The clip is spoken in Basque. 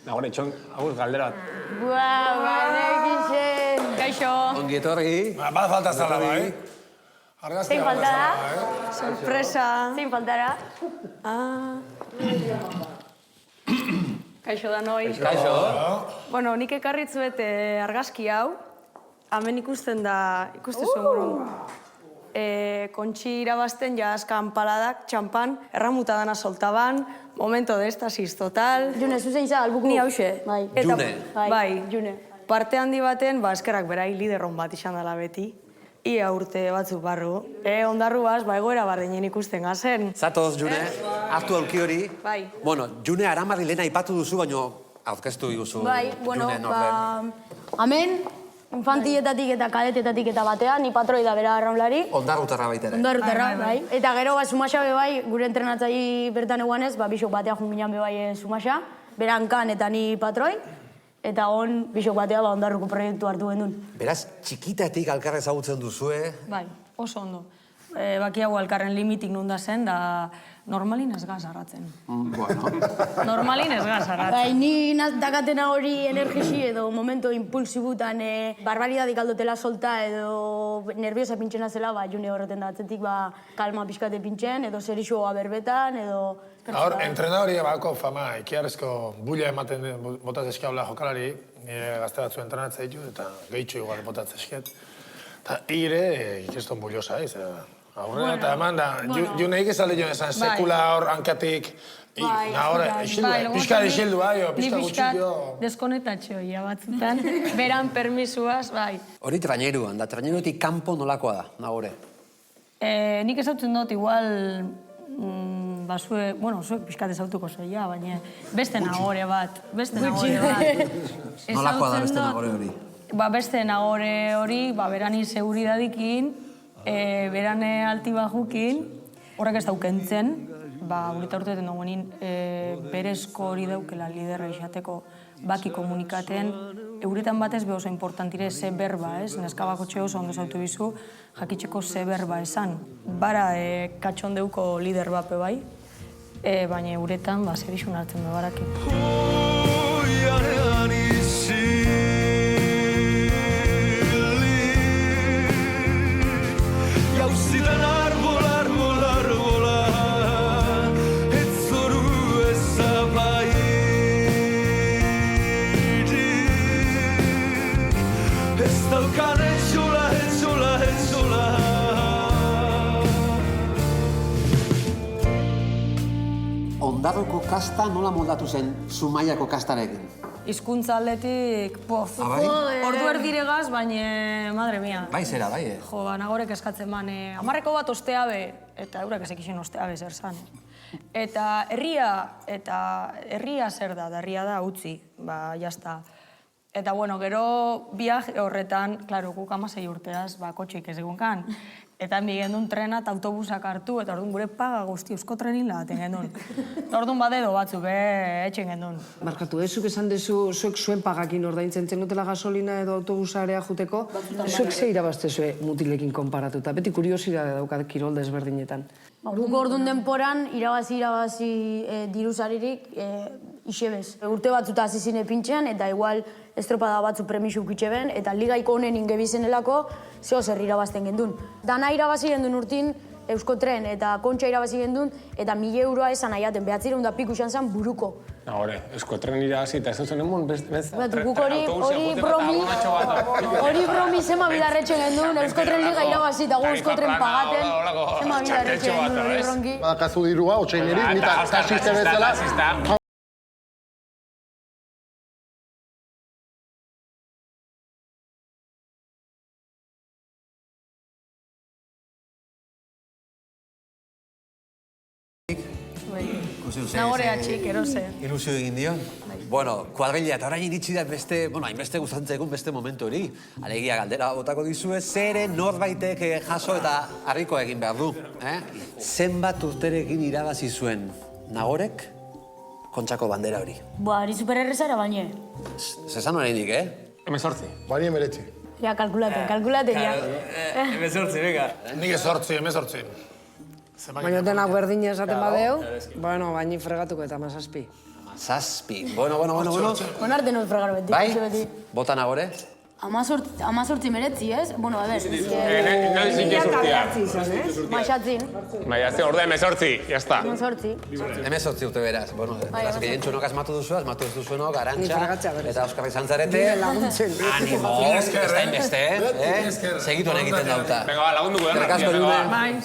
Nagore, itxon, hau galdera bat. Banekixen. Kaixo. Ongi etorri. Bat falta zala, bai. Zein faltara? Sorpresa. Zein faltara? Kaixo da noi. Kaixo. Bueno, nik ekarritzuet argazki hau. Hemen ikusten da, ikusten zuen kontxi irabazten jazkan paladak, txampan, erramuta dana soltaban, momento de estasis total. June, zuzen za, albuku. Ni hause. Bai. June. Bai. June. Parte handi baten, eskerrak berai liderron bat izan dela beti. Ia urte batzuk barru. Ondarru baz, egoera bardinen ikusten gazen. Zatoz, June, hartu aurki hori. Bai. Bueno, June Aramarri lehena aipatu duzu, baino aurkeztu diguzu. Bai, bueno, June Norben. Hemen, infantietatik eta kadetetatik eta batean, ni patroi da bera arraunlari. Ondarrutarra baita ere. Ondarrutarra, bai. Eta gero, Sumasa bai, gure entrenatzai bertan eguanez, bisok batea junginan bai Sumasa. Berankan eta ni patroi. Eta on, bisok batea Ondarruko proiektu hartu gendun. Beraz, txikitatik alkarra ezagutzen duzue. Bai, oso ondo. Bakiago alkarren limitik nunda zen, da normalin ez gaz arratzen. Bueno. Normalin ez gaz arratzen. Bai, ni dakatena hori energisi edo momento impulsibutan barbaridadik aldotela solta edo nerviosa pintxena zela, June horreten da atzetik kalma pixkate pintxen, edo zerixoa berbetan, edo... Hor, entrenadori bako fama, ikiarrezko bulla ematen botatzen eskaula jokalari, nire gazte batzu entrenatzea ditu, eta gehitxo igual botatzen esket. Eta ire, ikeston bullosa, aurrera, eta eman da, Juneik ez alde joan esan, sekula hor hankatik, ahora, pixka isildu, pixka gutxillo. Ni deskonetatxo, ia batzutan, beran permisuaz, bai. Hori traineruan, da traineruetik kanpo nolakoa da, Nagore? Nik ezautzen dut, igual, zuek pixkat ezautuko zoia, baina beste Nagore bat, Nolakoa da beste Nagore hori? Beste Nagore hori, berani seguridadikin, berane alti bajukin, horrek ez daukentzen, urita urteetan duguenin, berezko hori daukela liderra izateko baki komunikaten, euretan batez oso importantire ze berba, ez? Neskabako txeo oso ondo zautu bizu, jakitzeko ze berba esan. Bara katxondeuko lider bape bai, baina euretan zer isun hartzen du barakin. Jauzidan arbol, arbol, arbola, ez zoru ezabairi. Ez daukan etxola, etxola, etxola. Ondarruko kasta nola moldatu zen Zumaiako kastarekin? Hizkuntza aldetik, ordu erdiregaz, baina, madre mia. Bai zera, bai, Jo, Nagorek eskatzen ban, 10 bat osteabe, eta eurak ezekixen osteabe zer zan. Eta herria zer da, herria da utzi, jazta. Eta, bueno, gero viaje horretan, klaro, guk 16 urteaz, kotxeik ez egunkan. Eta mi gendun trena eta autobusak hartu, eta orduan gure paga guzti eusko trenin lagaten gendun. Eta orduan badedo batzu, etxen gendun. Markatu, zuk esan dezu, zuek zuen pagakin ordaintzen zenutela gasolina edo autobusarea juteko, zuek ze irabazte zue mutilekin konparatuta, beti kuriosidade daukat kirol desberdinetan. Guk orduan denporan, irabazi diruzaririk isebez. Urte batzuta hasi zine pintxean, eta igual estropada batzu premisu ukitxeben, eta ligaiko honen ingebizenelako zeo zer irabazten gendun. Dana irabazi gendun urtin, Euskotren eta Kontxa irabazi gendun, eta 1.000 euroa esan aiaten, 900 piku izan zen buruko. Nagore, Euskotren irabazi eta ez duzen emun, Guk hori bromi zema bidarretxen gendun, Euskotren liga irabazi eta gu Euskotren pagaten, zema bidarretxen gendun hori bronki. Badakazu dirua, otxainerik, nita tasiste bezala. Nagore atxik, erose. Ilusio egin dio. Bueno, kuadrilla, eta orain iritsi da hainbeste guztantzekun beste momentu hori. Alegia galdera botako dizue, zere norbaitek jaso eta harriko egin behar du. Zenbat urterekin irabazi zuen Nagorek Kontxako bandera hori? Hori supererrezara baina. Zezan horreinik, 18. Bani emeretzi. Ja, kalkulaten, ja. 18, venga. Nik 18. Baina denak berdin esaten badeu, bueno, baini fregatuko eta 17. 6. Bueno. Onarte nuen fregar beti. Bai? pixe beti. Bota nagore? 18 meretzi, ez? Bueno, a ber, Noiz zik urtea. maixatzin, Bai, azte, ordea 18, jazta. 18. 18 urte beraz. Bueno, beraz, gehientxunok asmatu ez duzuenok, Ni Arantxa, fregatzea berez. eta Oskar izan zarete. Laguntzen. Animo, ez da inbeste, Segituen egiten dauta. Venga, ba, lagunduko da. Eskerrik asko, June. Bai,